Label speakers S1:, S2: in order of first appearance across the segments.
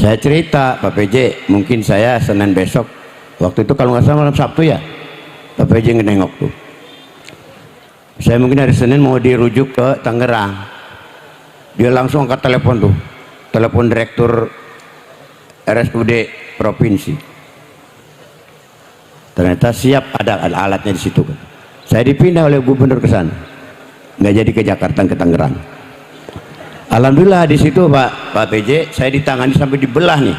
S1: Saya cerita Pak PJ, mungkin saya Senin besok, waktu itu kalau nggak salah malam Sabtu ya, Pak PJ ngenengok tuh. Saya mungkin hari Senin mau dirujuk ke Tangerang, dia langsung angkat telepon tuh, telepon direktur RSUD provinsi. Ternyata siap, ada alatnya di situ. Saya dipindah oleh gubernur ke sana, nggak jadi ke Jakarta, ke Tangerang. Alhamdulillah di situ Pak PJ, saya ditangani sampai dibelah nih,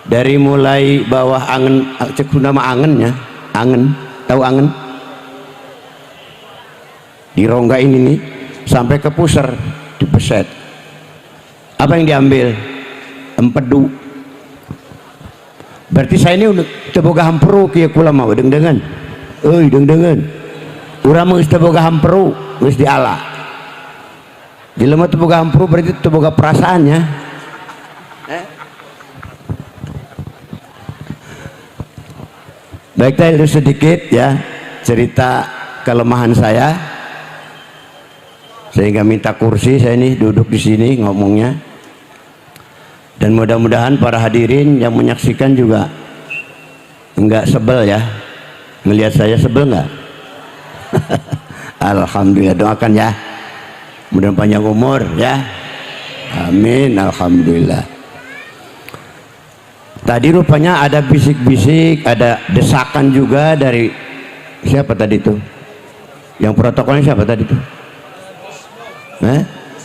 S1: dari mulai bawah angen, cek nama angennya, angen, tahu angen? Di rongga ini nih, sampai ke pusar, dipeset. Apa yang diambil? Empedu. Berarti saya ini udah teboga hamperu kieu kula mah deng-dengan. Euy deng-dengan. Urang mah geus teboga hamperu, geus diala. Jelema teboga hamperu berarti teboga perasaannya. Baik, itu sedikit ya cerita kelemahan saya. Sehingga minta kursi, saya ini duduk di sini ngomongnya. Dan mudah-mudahan para hadirin yang menyaksikan juga enggak sebel ya, melihat saya sebel enggak? Alhamdulillah, doakan ya, mudah panjang umur ya, amin, alhamdulillah. Tadi rupanya ada bisik-bisik, ada desakan juga dari siapa tadi tuh? Yang protokolnya siapa tadi tuh?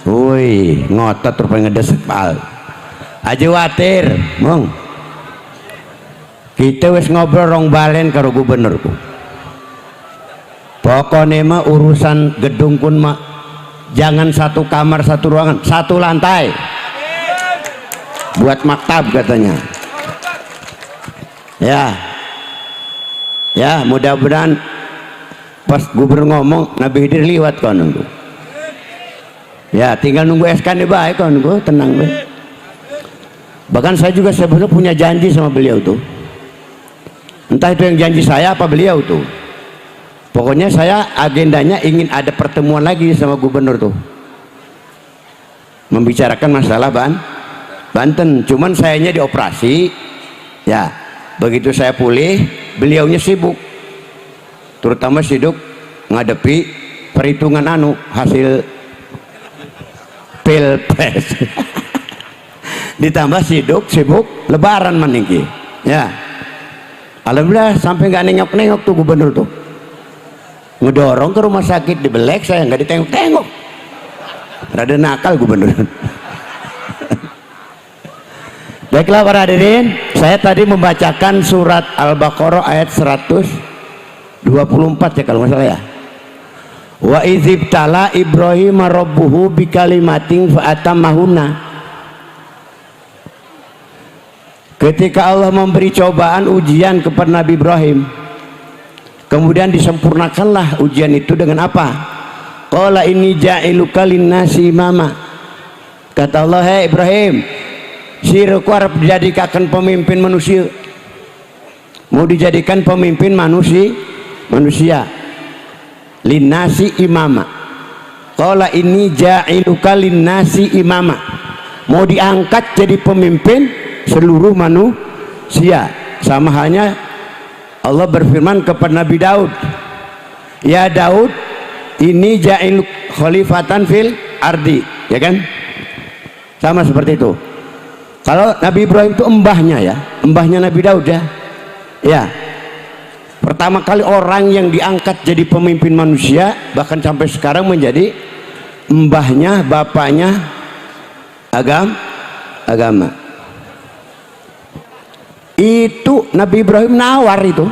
S1: Woi, ngotot rupanya ngedesek pal. Aja watir, mong. Kita wis ngobrol rong balen karo gubernurku. Pokoknya mah urusan gedung pun mah jangan satu kamar satu ruangan, satu lantai. Buat maktab katanya. Ya, mudah-mudahan pas gubernur ngomong Nabi Khidir liwat kau nunggu. Ya, tinggal nunggu SK nih baik kau nunggu, tenang baik. Bahkan saya juga sebetulnya punya janji sama beliau tuh, entah itu yang janji saya apa beliau tuh. Pokoknya saya agendanya ingin ada pertemuan lagi sama gubernur tuh, membicarakan masalah Banten. Cuman sayanya dioperasi ya, begitu saya pulih beliaunya sibuk, terutama sibuk ngadepi perhitungan hasil pilpres. Ditambah sibuk lebaran maningki ya. Alhamdulillah sampai nggak nengok-nengok tuh gubernur tuh, ngedorong ke rumah sakit dibelek, saya nggak ditengok-tengok, rada nakal gubernur. Baiklah para hadirin, saya tadi membacakan surat Al-Baqarah ayat 124 ya kalau nggak salah ya. Wa idzibtala Ibrahim rabbuhu bikalimatin fa'atammahunna. Ketika Allah memberi cobaan ujian kepada Nabi Ibrahim, kemudian disempurnakanlah ujian itu dengan apa? Qala inni ja'iluka linnasi imama. Kata Allah, hei Ibrahim, sirku harap dijadikan pemimpin manusia. Mau dijadikan pemimpin manusia. Linnasi imama. Qala inni ja'iluka linnasi imama. Mau diangkat jadi pemimpin seluruh manusia. Sama halnya Allah berfirman kepada Nabi Daud, ya Daud, ini ja'il khalifatan fil ardi, ya kan? Sama seperti itu. Kalau Nabi Ibrahim itu embahnya Nabi Daud ya. Pertama kali orang yang diangkat jadi pemimpin manusia, bahkan sampai sekarang menjadi embahnya, bapaknya agama. Itu Nabi Ibrahim nawar itu.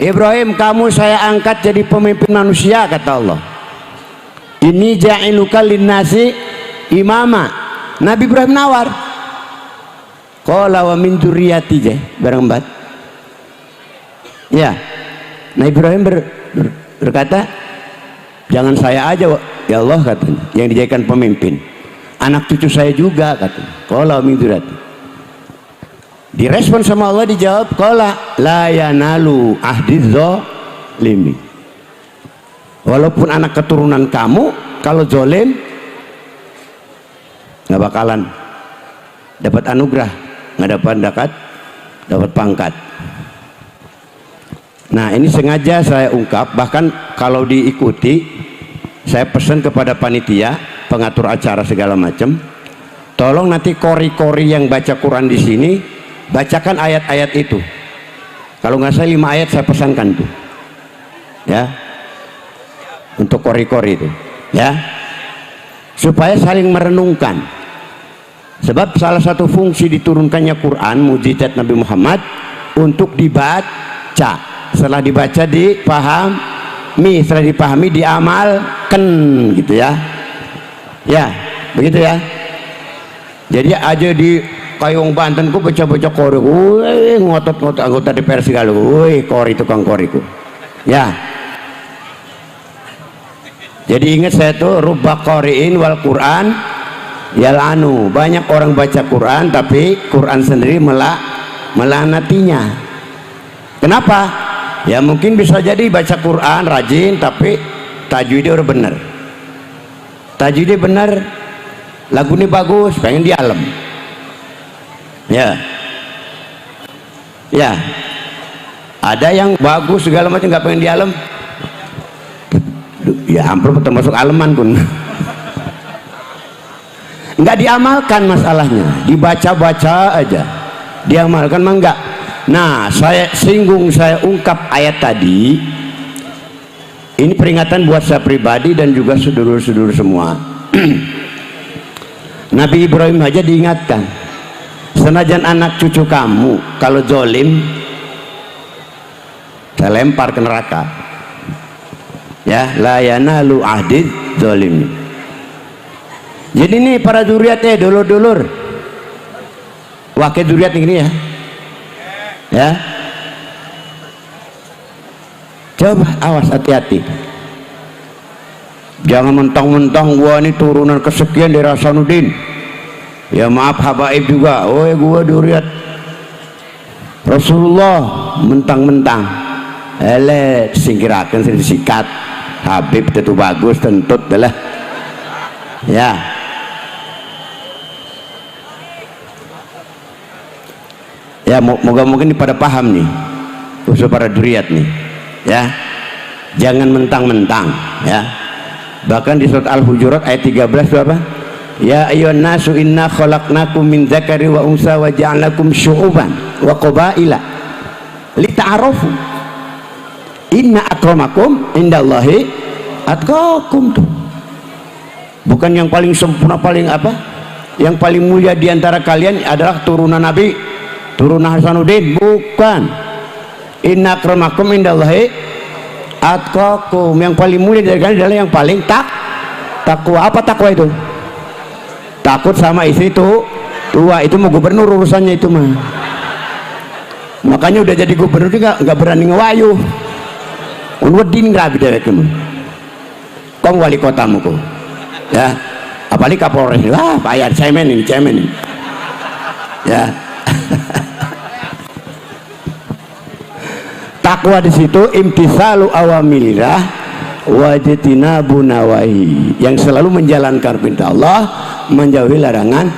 S1: Ibrahim, kamu saya angkat jadi pemimpin manusia, kata Allah. Ini ja'iluka linnasi imama. Nabi Ibrahim nawar. Qala wa min dzurriyyati barang bat. Ya. Nabi Ibrahim berkata, jangan saya aja ya Allah, katanya, yang dijadikan pemimpin. Anak cucu saya juga, katanya. Qala wa min dzurriyyati. Direspon sama Allah, dijawab qala la yanalu ahdiz zalimin. Walaupun anak keturunan kamu kalau zalim nggak bakalan dapat anugerah, nggak dapat pangkat. Nah, ini sengaja saya ungkap, bahkan kalau diikuti saya pesan kepada panitia pengatur acara segala macam, tolong nanti kori-kori yang baca Quran di sini bacakan ayat-ayat itu. Kalau nggak saya 5 ayat saya pesankan tuh, ya, untuk kori-kori itu, ya, supaya saling merenungkan. Sebab salah satu fungsi diturunkannya Quran, mukjizat Nabi Muhammad, untuk dibaca. Setelah dibaca dipahami, setelah dipahami diamalkan, gitu ya. Ya, begitu ya. Jadi aja di Kayong Banten ku baca-baca kori, ngotot-ngotot anggota DPR segala, kori tukang koriku. Ya. Jadi ingat saya tuh, rubba qari'in wal Quran yal'anu. Banyak orang baca Quran tapi Quran sendiri melanatinya. Kenapa? Ya mungkin bisa jadi baca Quran rajin tapi tajwidnya udah bener. Tajwidnya bener, lagunya bagus, pengen dialem. Ya. Ya. Ada yang bagus segala macam nggak pengen dialem. Ya hampir termasuk aleman pun. Nggak diamalkan masalahnya, dibaca-baca aja, diamalkan mah enggak. Nah, saya ungkap ayat tadi. Ini peringatan buat saya pribadi dan juga sedulur-sedulur semua. Nabi Ibrahim aja diingatkan, senajan anak cucu kamu kalau zolim saya lempar ke neraka, ya, la yanalu ahdid zolim. Jadi ini para duriatnya, dulur-dulur, wakil duriat ini ya, ya, coba awas, hati-hati, jangan mentang-mentang gua ini turunan kesekian dari Hasanuddin. Ya maaf habaib juga, gua duriat Rasulullah, mentang-mentang singkirakan, disikat Habib itu bagus tentut adalah, ya. Ya, moga-moga ini pada paham nih, khusus para duriat nih, ya. Jangan mentang-mentang, ya. Bahkan di surat Al-Hujurat ayat 13 itu apa? Ya ayyuhan nasu inna khalaqnakum min dzakari wa unsa wa ja'alnakum syu'uban wa qabaila lita'arafu. Inna akramakum indallahi atqakum tuh. Bukan yang paling sempurna, paling apa? Yang paling mulia di antara kalian adalah turunan Nabi, turunan Hasanuddin, bukan. Inna akramakum indallahi atqakum. Yang paling mulia dari kalian adalah yang paling takwa. Apa takwa itu? Takut sama istri tua. Itu mau gubernur urusannya itu mah. Makanya udah jadi gubernur juga nggak berani ngewayu. Unwedin rabi dewek mah. Kong wali kotamu kok. Ya. Apalagi Kapolres. Wah, bayar cemen ini. Ya. Takwa di situ imtisalu awamirillah wajtinabu nawahi, yang selalu menjalankan perintah Allah, menjauhi larangan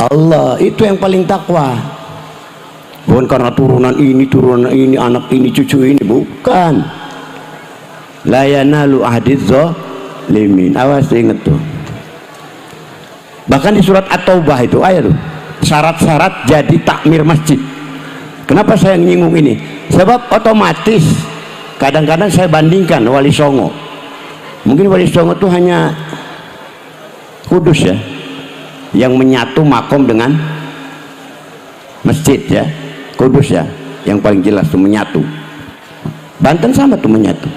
S1: Allah. Itu yang paling takwa. Bukan karena turunan ini, anak ini, cucu ini, bukan. La yanalu ahdiz zalimin. Awas, inget tuh. Bahkan di surat At-Taubah itu ayat tuh, syarat-syarat jadi takmir masjid. Kenapa saya nyinggung ini? Sebab otomatis kadang-kadang saya bandingkan Wali Songo. Mungkin Wali Songo itu hanya Kudus ya, yang menyatu makom dengan masjid ya, Kudus ya, yang paling jelas tuh menyatu. Banten sama tuh menyatu.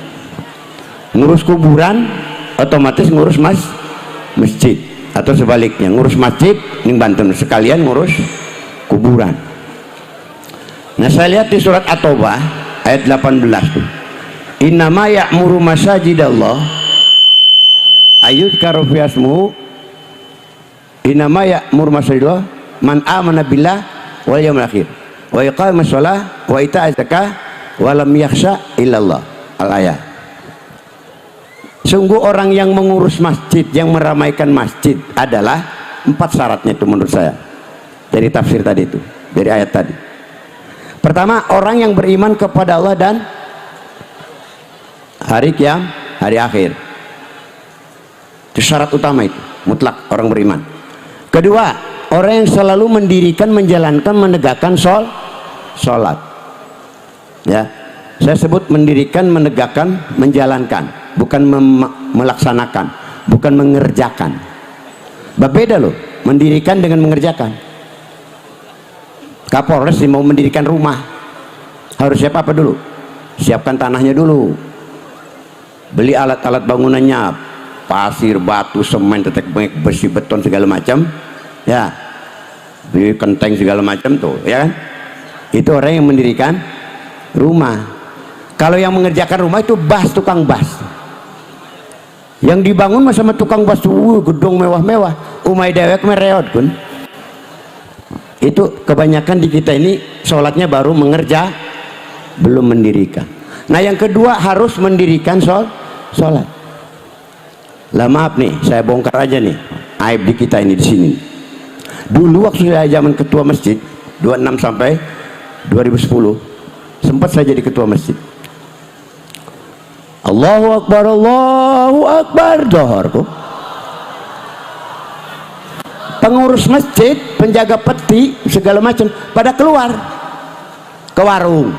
S1: Ngurus kuburan otomatis ngurus masjid, atau sebaliknya ngurus masjid ning Banten sekalian ngurus kuburan. Nah, saya lihat di surat At-Taubah ayat 18 tuh, innama ya'muru masajidallah ayyudkaru fi asmuhu, innama ya'muru masajidallah man amana billah wal yawmil akhir wa iqamas shalah wa ita'az zakah wa lam yakhsha illallah. Al-ayat. Sungguh orang yang mengurus masjid, yang meramaikan masjid adalah 4 syaratnya itu menurut saya dari tafsir tadi itu, dari ayat tadi. Pertama, orang yang beriman kepada Allah dan hari akhir. Itu syarat utama, itu mutlak orang beriman. Kedua, orang yang selalu mendirikan, menjalankan, menegakkan sholat. Ya, saya sebut mendirikan, menegakkan, menjalankan, bukan melaksanakan, bukan mengerjakan. Berbeda loh, mendirikan dengan mengerjakan. Kapolres mau mendirikan rumah, harus siap apa dulu? Siapkan tanahnya dulu, beli alat-alat bangunannya, pasir, batu, semen, tetek bengek, besi, beton, segala macam, ya, beli kenteng segala macam tuh, ya kan? Itu orang yang mendirikan rumah. Kalau yang mengerjakan rumah itu tukang bas. Yang dibangun sama tukang bas tuh gedung mewah-mewah, umai dewek mereot pun. Itu kebanyakan di kita ini sholatnya baru belum mendirikan. Nah, yang kedua harus mendirikan sholat. Lah maaf nih, saya bongkar aja nih aib di kita ini di sini. Dulu waktu saya zaman ketua masjid 26 sampai 2010, sempat saya jadi ketua masjid. Allahu Akbar, dohor kok. Pengurus masjid, penjaga peti, segala macam pada keluar ke warung,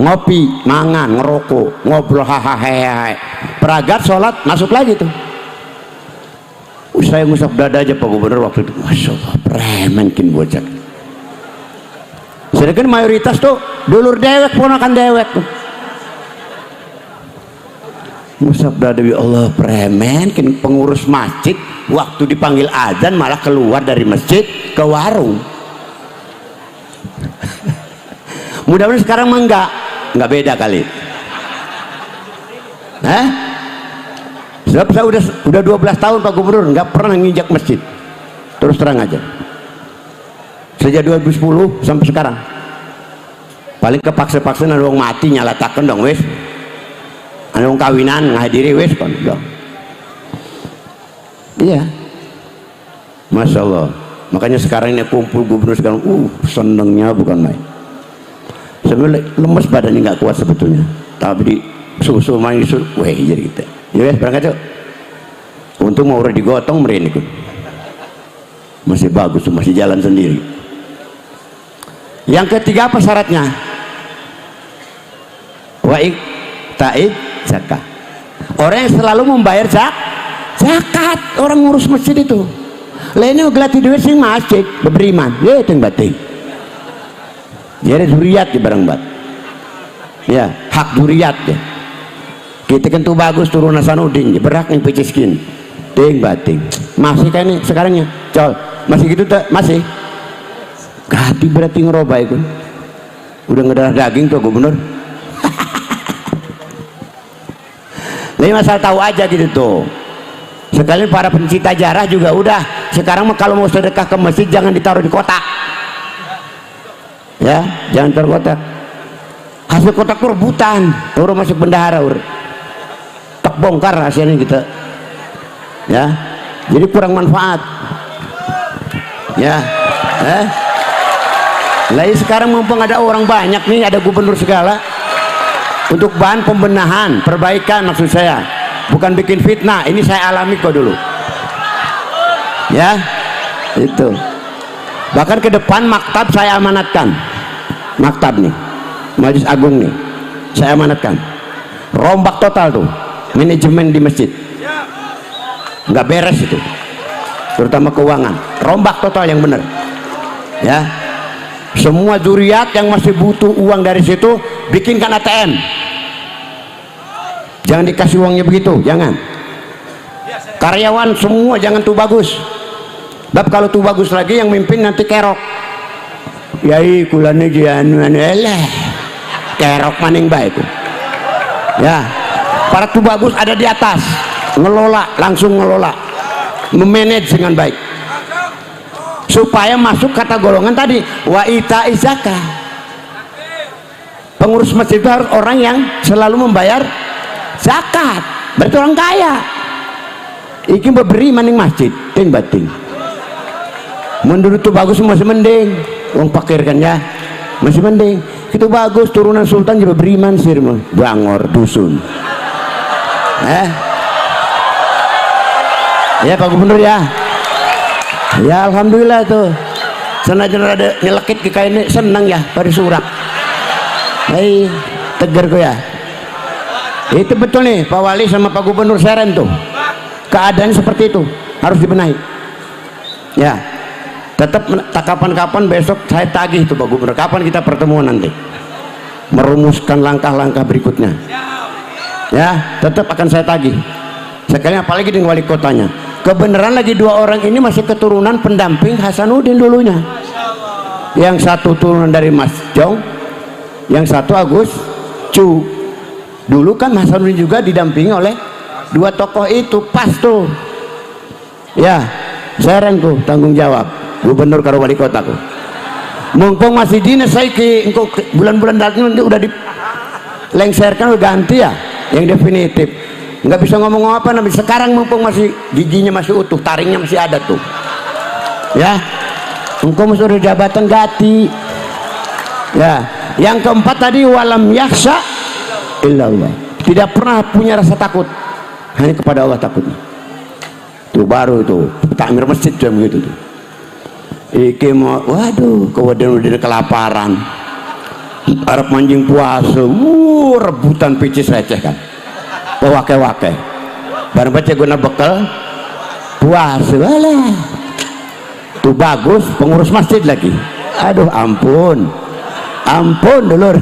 S1: ngopi, mangan, ngerokok, ngobrol, hahaha. Peragat sholat, masuk lagi tuh. Saya ngusap dada aja Pak Gubernur waktu itu. Masya Allah, preman kin bocah. Sedangkan mayoritas tuh dulur dewek, ponakan dewek tuh. Ngusap dada, ya Allah, preman kin pengurus masjid waktu dipanggil azan malah keluar dari masjid ke warung. Mudah-mudahan sekarang mah enggak beda kali. Sebab saya udah 12 tahun Pak Gubernur nggak pernah nginjak masjid, terus terang aja, sejak 2010 sampai sekarang. Paling kepaksa-paksa ada orang mati nyalatakan dong wes, ada orang kawinan ngahadiri wes kan dong. Iya, Masya Allah. Makanya sekarang ini kumpul gubernur sekarang, senengnya bukan main. Sebenarnya lemes badannya nggak kuat sebetulnya, tapi di susu main susu, weh jadi kita. Ya wes berangkat yuk. Untung mau udah digotong meren itu. Masih bagus, masih jalan sendiri. Yang ketiga apa syaratnya? Wa'ik ta'id zakat. Orang yang selalu membayar zakat, orang ngurus masjid itu. Lainnya gelati duit sing masjid beriman, ya itu yang batin. Jadi duriat di barang bat. Ya, hak duriat ya. Kita kan tuh bagus turun Hasanuddin, berak yang peciskin, ting bating. Masih kan nih sekarangnya, col, masih gitu tak? Masih. Gati berarti ngeroba itu. Udah ngedarah daging tuh gubernur. Ini masalah tahu aja gitu tuh. Sekalian para pencinta jarah juga udah. Sekarang mah kalau mau sedekah ke masjid jangan ditaruh di kotak. Ya, jangan taruh kotak. Hasil kotak tuh rebutan, urus masuk bendahara tak bongkar rahasianya kita, ya, jadi kurang manfaat, ya. Lagi sekarang mumpung ada orang banyak nih, ada gubernur segala, untuk bahan pembenahan, perbaikan maksud saya, bukan bikin fitnah. Ini saya alami kok dulu, ya, itu. Bahkan ke depan maktab saya amanatkan, maktab nih, Majelis Agung nih, saya amanatkan, rombak total tuh. Manajemen di masjid nggak beres itu, terutama keuangan, rombak total yang benar, ya. Semua zuriat yang masih butuh uang dari situ bikinkan ATM, jangan dikasih uangnya begitu, jangan. Karyawan semua jangan tuh bagus, bab kalau tuh bagus lagi yang mimpin nanti kerok, yai kulane jian kerok maning baik, ya. Para tuh bagus ada di atas, ngelola, langsung ngelola, memanage dengan baik, supaya masuk kata golongan tadi wa ita'iz zakah. Pengurus masjid itu harus orang yang selalu membayar zakat, berarti orang kaya. iki beri maning masjid ting bating menurut tuh bagus masih mending wong pakir kan ya masih mending itu bagus turunan sultan juga beri mansir bangor dusun ya Pak Gubernur ya alhamdulillah tuh senajan ada nyelekit ke kainnya senang ya pada surak tegar gue ya itu betul nih Pak Wali sama Pak Gubernur Seren tuh keadaan seperti itu harus dibenahi ya tetap kapan-kapan besok saya tagih itu Pak Gubernur kapan kita pertemuan nanti merumuskan langkah-langkah berikutnya ya tetap akan saya tagih sekalian apalagi dengan wali kotanya kebenaran lagi dua orang ini masih keturunan pendamping Hasanuddin dulunya yang satu turunan dari Mas Jong yang satu Agus Cu dulu kan Hasanuddin juga didampingi oleh dua tokoh itu pas tuh ya Seren tuh tanggung jawab gubernur karo wali kota tuh mumpung masih dinas saya bulan-bulan datang udah dilengserkan udah ganti ya yang definitif nggak bisa ngomong apa nabi sekarang mumpung masih giginya masih utuh taringnya masih ada tuh ya mumpung masih ada jabatan ganti ya yang keempat tadi walam yakhsha illallah tidak pernah punya rasa takut hanya kepada Allah takutnya tuh baru itu takmir masjid jam gitu tuh iki mau waduh kemudian udah kelaparan Arab manjing puasa rebutan picis receh kan wake-wake bareng baca guna bekal puasa lah tuh bagus pengurus masjid lagi aduh ampun dulur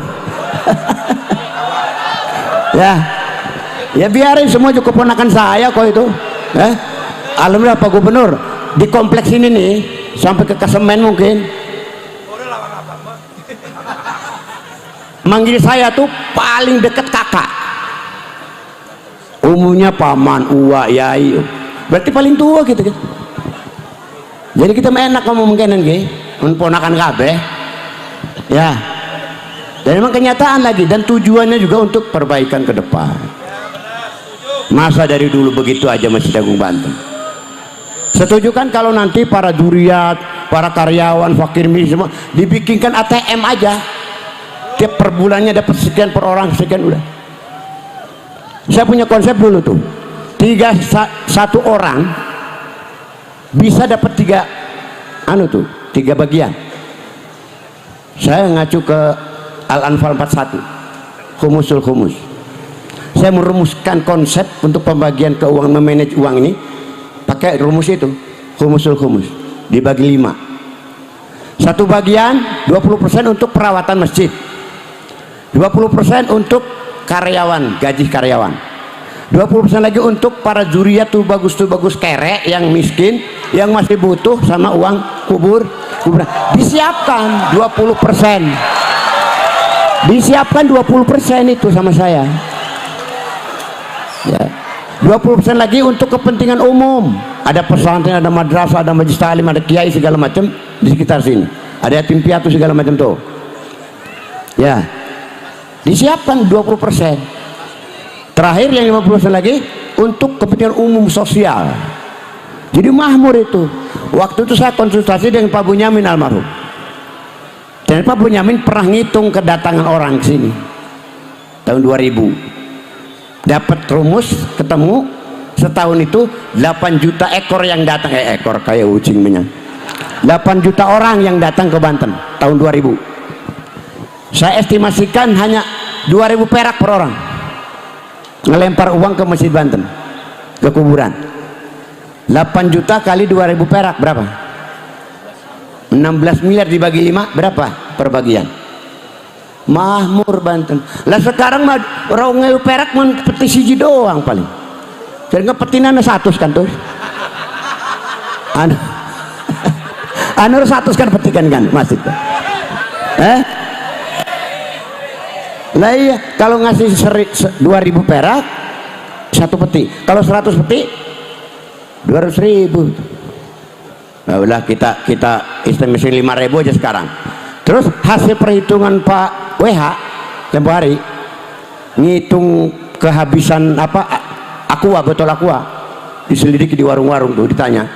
S1: ya biarin semua cukup ponakan saya kok itu alhamdulillah Pak Gubernur di kompleks ini nih sampai ke Kasemen mungkin manggil saya tuh paling deket kakak umumnya paman, uwa, yai berarti paling tua gitu kan jadi kita enak ngomong mungkinan ponakan kabeh ya dan memang kenyataan lagi dan tujuannya juga untuk perbaikan ke depan masa dari dulu begitu aja masih Agung Banten setuju kan kalau nanti para duriat para karyawan fakir miskin semua dibikinkan ATM aja tiap per bulannya dapat sekian per orang sekian udah saya punya konsep dulu tuh satu orang bisa dapat tiga bagian saya ngacu ke Al-Anfal 41 khumusul saya merumuskan konsep untuk pembagian keuangan memanage uang ini pakai rumus itu khumusul dibagi 5 satu bagian 20% untuk perawatan masjid 20% untuk karyawan gaji karyawan 20% lagi untuk para zuriat tuh bagus kere yang miskin yang masih butuh sama uang kuburan disiapkan 20% itu sama saya ya 20% lagi untuk kepentingan umum ada pesantren ada madrasah ada majelis taklim ada kiai segala macam di sekitar sini ada yatim piatu segala macam tuh ya disiapkan 20% terakhir yang 50% lagi untuk kepentingan umum sosial jadi makmur itu waktu itu saya konsultasi dengan Pak Bunyamin almarhum dan Pak Bunyamin pernah ngitung kedatangan orang ke sini tahun 2000 dapat rumus ketemu setahun itu 8 juta ekor yang datang ekor kayak ucing punya 8 juta orang yang datang ke Banten tahun 2000 saya estimasikan hanya 2.000 perak per orang ngelempar uang ke Masjid Banten ke kuburan 8 juta kali 2.000 perak berapa 16 miliar dibagi 5 berapa per bagian makmur Banten lah sekarang mah 2.000 perak peti siji doang paling jadi ngepetinan 100 kan tuh anu 100 kan petikan kan masjid lah iya kalau ngasih 2.000 perak satu peti kalau 100 peti 200.000 nah udah kita estimasi 5.000 aja sekarang terus hasil perhitungan Pak WH tempo hari ngitung kehabisan aqua diselidiki di warung-warung tuh, ditanya.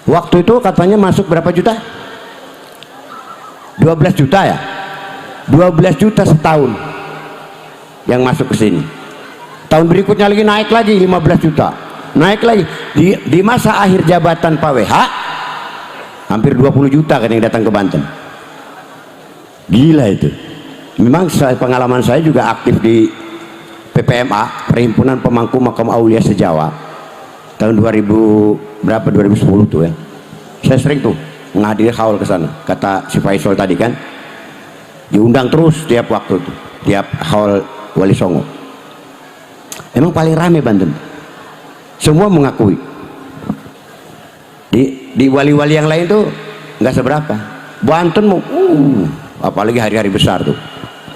S1: Waktu itu katanya masuk berapa juta? 12 juta ya? 12 juta setahun yang masuk ke sini. Tahun berikutnya lagi naik lagi 15 juta. Naik lagi. Di masa akhir jabatan Pak WH hampir 20 juta kan yang datang ke Banten. Gila itu. Memang pengalaman saya juga aktif di PPMA, Perhimpunan Pemangku Makam Aulia Sejawa. Tahun 2000 berapa, 2010 tuh ya. Saya sering tuh menghadiri haul ke sana. Kata si Faisal tadi kan, diundang terus tiap waktu tuh, tiap haul Wali Songo. Emang paling rame Banten. Semua mengakui. Di wali-wali yang lain tuh nggak seberapa. Banten mau apalagi hari-hari besar tuh.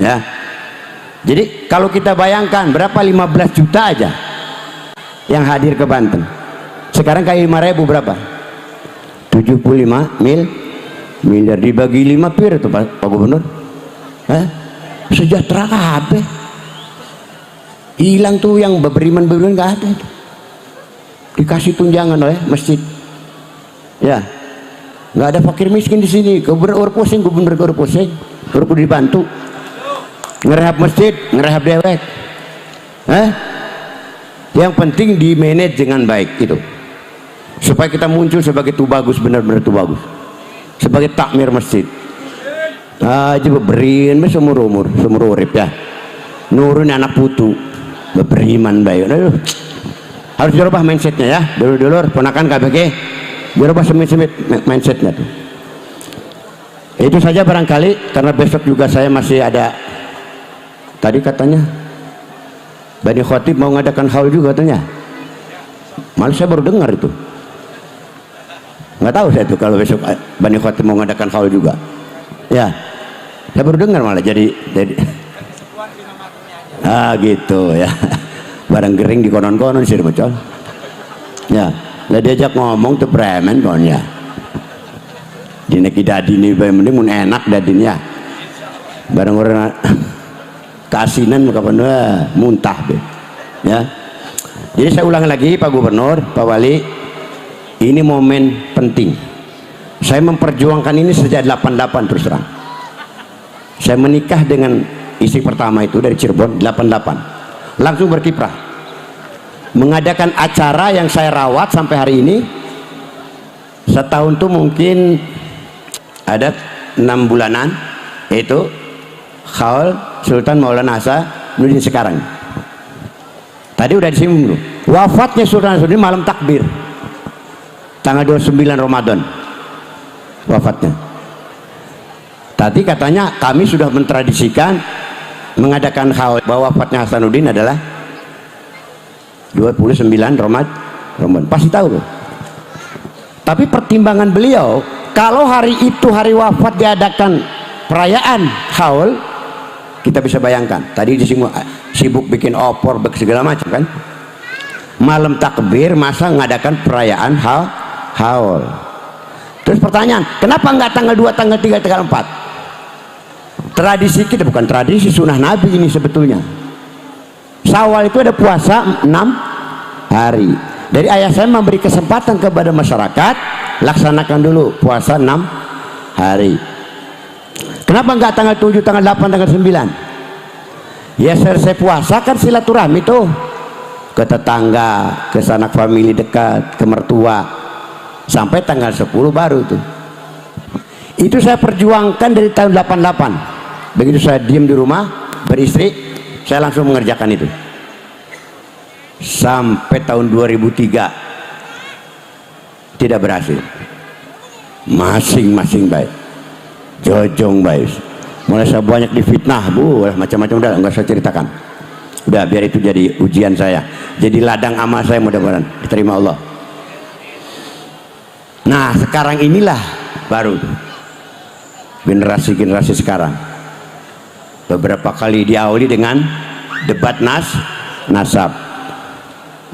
S1: Ya. Jadi kalau kita bayangkan berapa 15 juta aja yang hadir ke Banten. Sekarang kayak 5.000 berapa? 75 miliar dibagi 5 pir tuh Pak Gubernur. Sejahtera kabeh. Hilang tuh yang beriman nggak ada itu. Dikasih tunjangan oleh masjid. Ya, nggak ada fakir miskin di sini. Gubernur pusing, baru dibantu ngerehab masjid, ngerehab dewek. Yang penting di manage dengan baik itu, supaya kita muncul sebagai tubagus, benar-benar tubagus, sebagai takmir masjid. Aja beberin seumur urip ya. Nurun anak putu beriman baik. Aduh, harus dirubah mindsetnya ya, dulur-dulur ponakan KBG, dirubah semit mindsetnya tuh. Itu saja barangkali, karena besok juga saya masih ada. Tadi katanya Bani Khotib mau ngadakan haul juga katanya. Malah saya baru dengar itu. Nggak tahu saya tuh kalau besok Bani Khotib mau ngadakan haul juga. Ya, saya baru dengar malah jadi gitu ya. Barang gering di konon-konon sih macam. Ya, lah diajak ngomong tuh preman konnya. Dina kidadi ini mending mun enak dadinya. Barang orang keasinan kapan muntah deh. Ya. Jadi saya ulang lagi Pak Gubernur, Pak Wali, ini momen penting. Saya memperjuangkan ini sejak 88 terus terang. Saya menikah dengan istri pertama itu dari Cirebon 88. Langsung berkiprah. Mengadakan acara yang saya rawat sampai hari ini. Setahun tuh mungkin ada 6 bulanan, yaitu Khaul Sultan Maulana Hasanuddin sekarang. Tadi udah disinggung, wafatnya Sultan Hasanuddin malam takbir, tanggal 29 Ramadan wafatnya. Tadi katanya kami sudah mentradisikan mengadakan haul bahwa wafatnya Hasanuddin adalah 29 Ramadan. Pasti tahu loh. Tapi pertimbangan beliau, kalau hari itu hari wafat diadakan perayaan haul, kita bisa bayangkan. Tadi disinggung sibuk bikin opor segala macam kan. Malam takbir masa ngadakan perayaan haul. Terus pertanyaan, kenapa nggak tanggal 2, tanggal 3, tanggal 4? Tradisi kita bukan tradisi, sunnah Nabi ini sebetulnya. Syawal itu ada puasa 6 hari. Dari ayah saya memberi kesempatan kepada masyarakat, laksanakan dulu puasa 6 hari. Kenapa nggak tanggal 7, tanggal 8, tanggal 9? Ya selesai puasa kan silaturahmi tuh ke tetangga, ke sanak famili dekat, ke mertua, sampai tanggal 10 baru tuh. Itu saya perjuangkan dari tahun 88. Begitu saya diam di rumah beristri, saya langsung mengerjakan itu sampai tahun 2003 tidak berhasil. Masing-masing baik, jojong baik. Mulai saya banyak difitnah, macam-macam, udah nggak saya ceritakan. Udah biar itu jadi ujian saya, jadi ladang amal saya, mudah-mudahan diterima Allah. Nah sekarang inilah baru generasi sekarang. Beberapa kali diawali dengan debat nasab,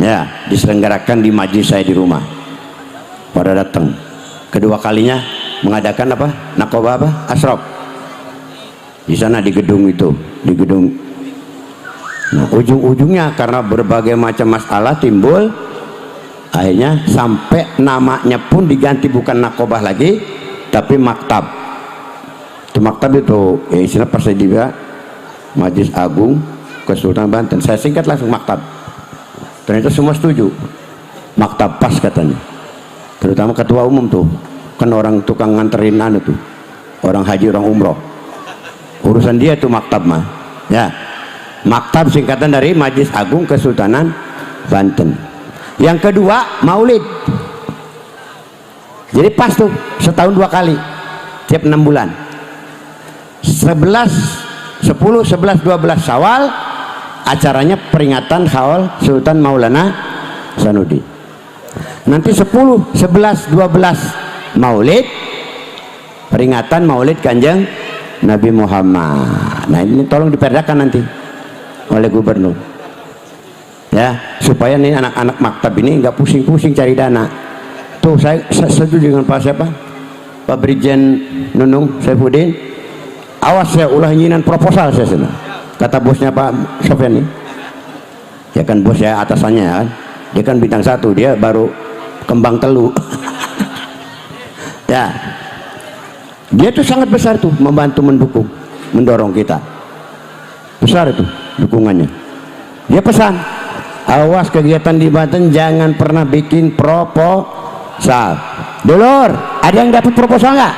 S1: ya, diselenggarakan di majlis saya di rumah. Pada datang. Kedua kalinya mengadakan apa? Nakobah apa? Asrop. Di sana di gedung itu, di gedung. Nah, ujung-ujungnya karena berbagai macam masalah timbul Akhirnya sampai namanya pun diganti, bukan Nakobah lagi tapi maktab. Itu maktab itu ya istilah Persediaan Majelis Agung Kesultanan Banten. Saya singkat langsung maktab. Ternyata semua setuju, maktab pas katanya. Terutama ketua umum tuh, kan orang tukang nganterin anu tuh, orang haji orang umroh, urusan dia tuh maktab mah ya. Maktab singkatan dari Majelis Agung Kesultanan Banten. Yang kedua maulid, jadi pas tuh setahun 2 kali tiap 6 bulan, 11, 10, 11, 12 Syawal acaranya peringatan haul Sultan Maulana Hasanuddin. Nanti 10, 11, 12 maulid, peringatan maulid Kanjeng Nabi Muhammad. Nah ini tolong diperdakan nanti oleh gubernur ya, supaya nih anak-anak maktab ini nggak pusing-pusing cari dana. Tuh saya setuju dengan Pak siapa, Pak Brigjen Nunung Saifuddin. Awas saya ulah nyinan proposal saya sana, kata bosnya Pak Sofyan nih ya kan, bos ya atasannya ya kan, dia kan bintang 1, dia baru kembang telu ya. Dia tuh sangat besar tuh membantu mendukung mendorong kita, besar itu dukungannya. Dia pesan, awas kegiatan di Banten jangan pernah bikin proposal. Dulur, ada yang dapat proposal nggak?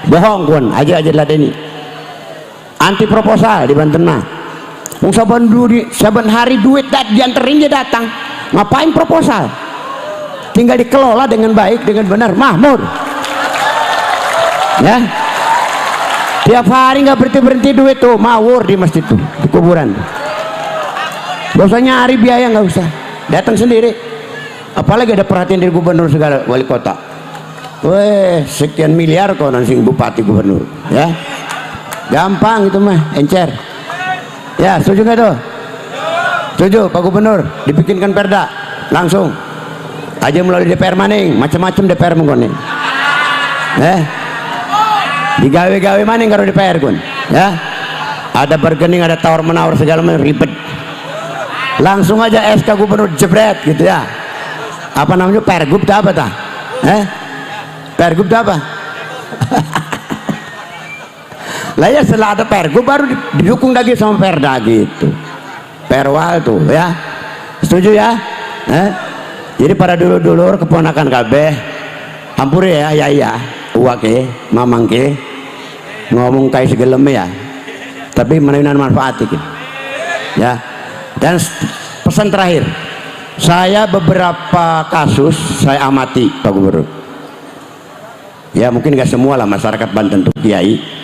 S1: Bohong kun, aja ladeni. Anti proposal di Banten mah. Saban hari duit dianterin dia datang. Ngapain proposal? Tinggal dikelola dengan baik, dengan benar, makmur. Ya. Tiap hari nggak berhenti duit tuh, mawur di masjid tuh, di kuburan. Gak usah nyari biaya, nggak usah, datang sendiri. Apalagi ada perhatian dari gubernur segala wali kota. Weh, sekian miliar kok nanti bupati gubernur, ya. Gampang itu mah, encer. Ya, setuju nggak tuh? Setuju, Pak Gubernur, dibikinkan perda langsung. Aja melalui DPR maning, macam-macam DPR mengkoning. Digawe-gawe maning karo DPR kun, ya. Ada bargaining, ada tawar menawar segala macam, ribet. Langsung aja SK gubernur jebret gitu ya. Apa namanya, pergub dah apa tah? Pergub dah apa? Lah ya setelah ada pergub baru didukung lagi sama perda gitu. Perwal tuh ya. Setuju ya? Jadi para dulur-dulur keponakan kabeh hampuri ya, ya uake mamangke ngomong kayak segelem ya. Tapi menawinan manfaat gitu. Ya. Dan pesan terakhir, saya beberapa kasus saya amati Pak Gubernur. Ya mungkin gak semua lah masyarakat Banten tuh kiai.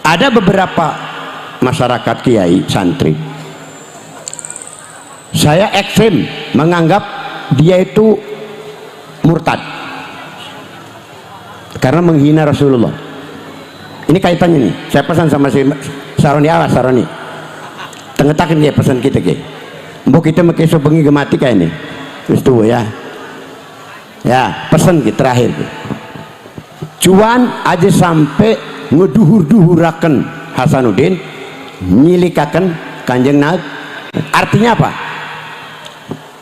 S1: Ada beberapa masyarakat kiai santri, saya ekstrim menganggap dia itu murtad karena menghina Rasulullah. Ini kaitannya nih, saya pesan sama si Saroni, awas Saroni, tengetakin dia pesan kita ke mbok kita make iso bengi gemati kayak ini wis tuh ya. Ya pesan kita terakhir cuan aja sampai ngeduhur-duhuraken Hasanuddin, nyilikaken Kanjeng Nabi. Artinya apa?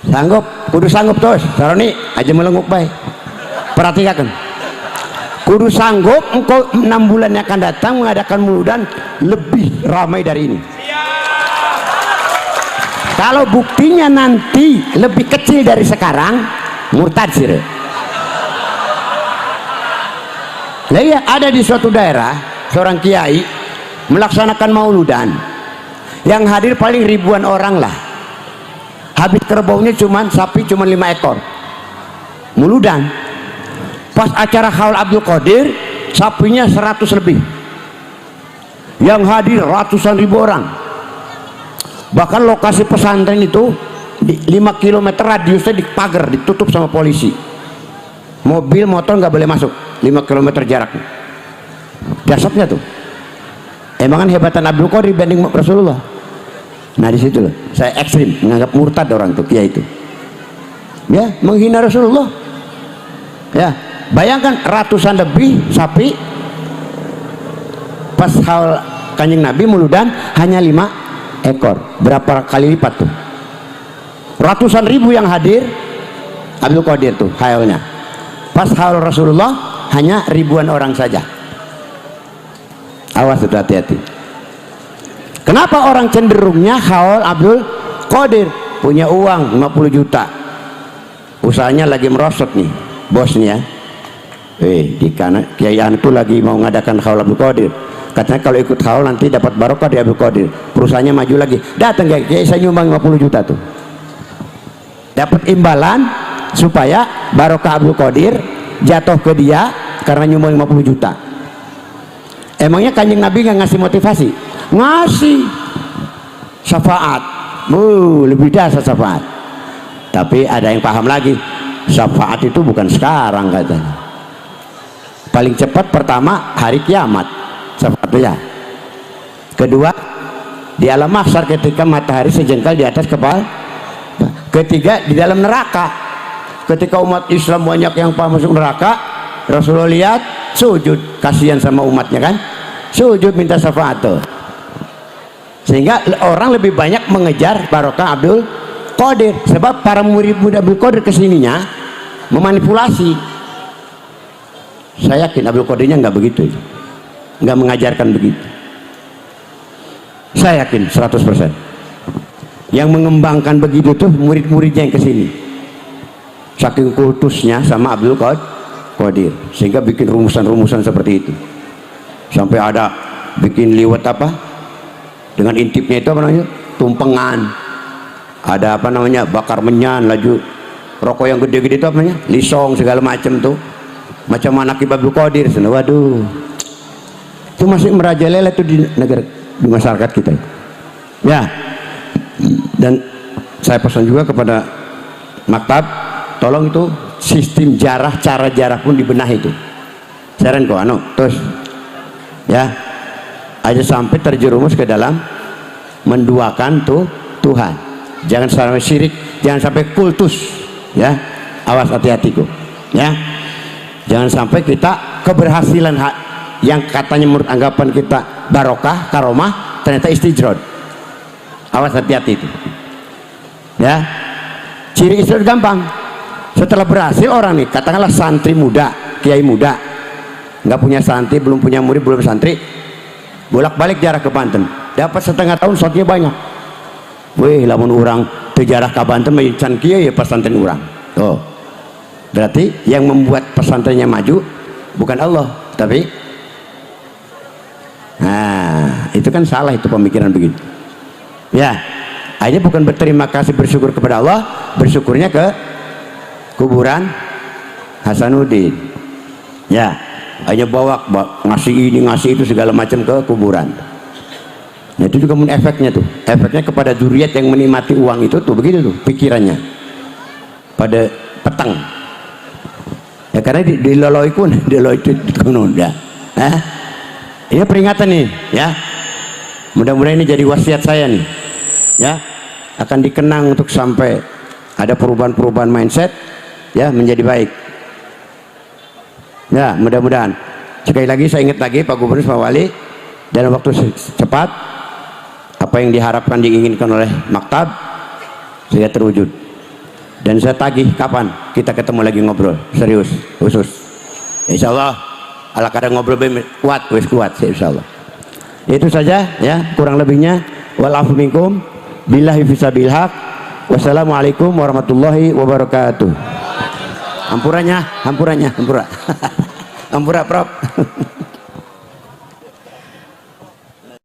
S1: Sanggup, kudu sanggup terus Saroni aja melenguk baik. Perhatikan, kudu sanggup engkau 6 bulan yang akan datang mengadakan muludan lebih ramai dari ini. Kalau buktinya nanti lebih kecil dari sekarang, murtad sih. Nah iya, ada di suatu daerah seorang kiai melaksanakan mauludan, yang hadir paling ribuan orang lah. Habis kerbaunya sapi cuma 5 ekor. Muludan. Pas acara haul Abdul Qadir, sapinya 100 lebih. Yang hadir ratusan ribu orang. Bahkan lokasi pesantren itu 5 km radiusnya dipagar, ditutup sama polisi. Mobil motor nggak boleh masuk, 5 km jaraknya. Dasarnya tuh emang kan hebatan Abdul Qadir dibanding Rasulullah. Nah di situ loh saya ekstrim menganggap murtad orang tuh kiai itu, ya menghina Rasulullah. Ya bayangkan ratusan lebih sapi, pas haul Kanjeng Nabi muludan hanya 5 ekor, berapa kali lipat tuh? ratusan ribu yang hadir Abdul Qadir tuh khaulnya. Pas khaul Rasulullah hanya ribuan orang saja. Awas, sudah hati-hati. Kenapa orang cenderungnya khaul Abdul Qadir? Punya uang 50 juta, usahanya lagi merosot nih bosnya. Di kanan Kiai itu lagi mau ngadakan khaul Abdul Qadir, katanya kalau ikut khaul nanti dapat barokah di Abdul Qadir, perusahaannya maju lagi. Datang Kiai, saya nyumbang 50 juta tuh, dapat imbalan supaya barokah Abdul Qadir jatuh ke dia karena nyumbang 50 juta. Emangnya Kanjeng Nabi nggak ngasih motivasi? Ngasih syafaat, lebih dasar syafaat. Tapi ada yang paham lagi, syafaat itu bukan sekarang katanya. Paling cepat pertama hari kiamat syafaatnya. Kedua di alam mahsyar ketika matahari sejengkal di atas kepala. Ketiga di dalam neraka ketika umat Islam banyak yang masuk neraka, Rasulullah lihat sujud, kasihan sama umatnya kan, sujud minta syafaat tuh. Sehingga orang lebih banyak mengejar barokah Abdul Qadir, sebab para murid-murid Abdul Qadir kesininya memanipulasi. Saya yakin Abdul Qadirnya nggak begitu, nggak mengajarkan begitu. Saya yakin 100%. Yang mengembangkan begitu tuh murid-muridnya yang kesini, saking kultusnya sama Abdul Qadir, sehingga bikin rumusan-rumusan seperti itu. Sampai ada bikin liwet apa dengan intipnya itu apa namanya, tumpengan, ada apa namanya, bakar menyan, laju rokok yang gede-gede itu apa namanya, lisong, segala macam tuh, macam anak Abdul Qadir. Waduh, itu masih merajalela tuh di negara, di masyarakat kita ya. Dan saya pesan juga kepada maktab, tolong itu sistem jarah, cara jarah pun dibenahi itu. Seren kok terus ya, aja sampai terjerumus ke dalam menduakan tuh Tuhan. Jangan sampai syirik, jangan sampai kultus ya. Awas, hati-hati kok ya. Jangan sampai kita keberhasilan yang katanya menurut anggapan kita barokah, karomah, ternyata istijrod. Awas, hati-hati itu ya. Ciri istijrod gampang. Setelah berhasil orang nih, katakanlah santri muda, kiai muda, nggak punya santri, belum punya murid, belum santri, bolak-balik jarah ke Banten, dapat setengah tahun shotnya banyak. Wih, lamun orang terjarah ke Banten can kiai ya pesantren orang. Oh, berarti yang membuat pesantrennya maju bukan Allah, tapi itu kan salah, itu pemikiran begitu ya. Akhirnya bukan berterima kasih, bersyukur kepada Allah, bersyukurnya ke kuburan Hasanuddin ya. Hanya bawa ngasih ini ngasih itu segala macam ke kuburan. Nah, itu juga efeknya tuh, efeknya kepada zuriat yang menikmati uang itu tuh begitu tuh pikirannya pada petang ya, karena diloloi pun diloloi itu ya. Ini peringatan nih ya, mudah-mudahan ini jadi wasiat saya nih ya, akan dikenang untuk sampai ada perubahan-perubahan mindset ya, menjadi baik ya. Mudah-mudahan sekali lagi saya ingat lagi Pak Gubernur, Pak Wali, dalam waktu cepat apa yang diharapkan, diinginkan oleh maktab sudah terwujud. Dan saya tagih kapan kita ketemu lagi ngobrol serius khusus, insya Allah. Ala kadang ngobrol kuat, wis kuat insya Allah. Itu saja ya, kurang lebihnya walafu minkum billahi fisabil haq. Wassalamualaikum warahmatullahi wabarakatuh. Hampurannya hampura Prof.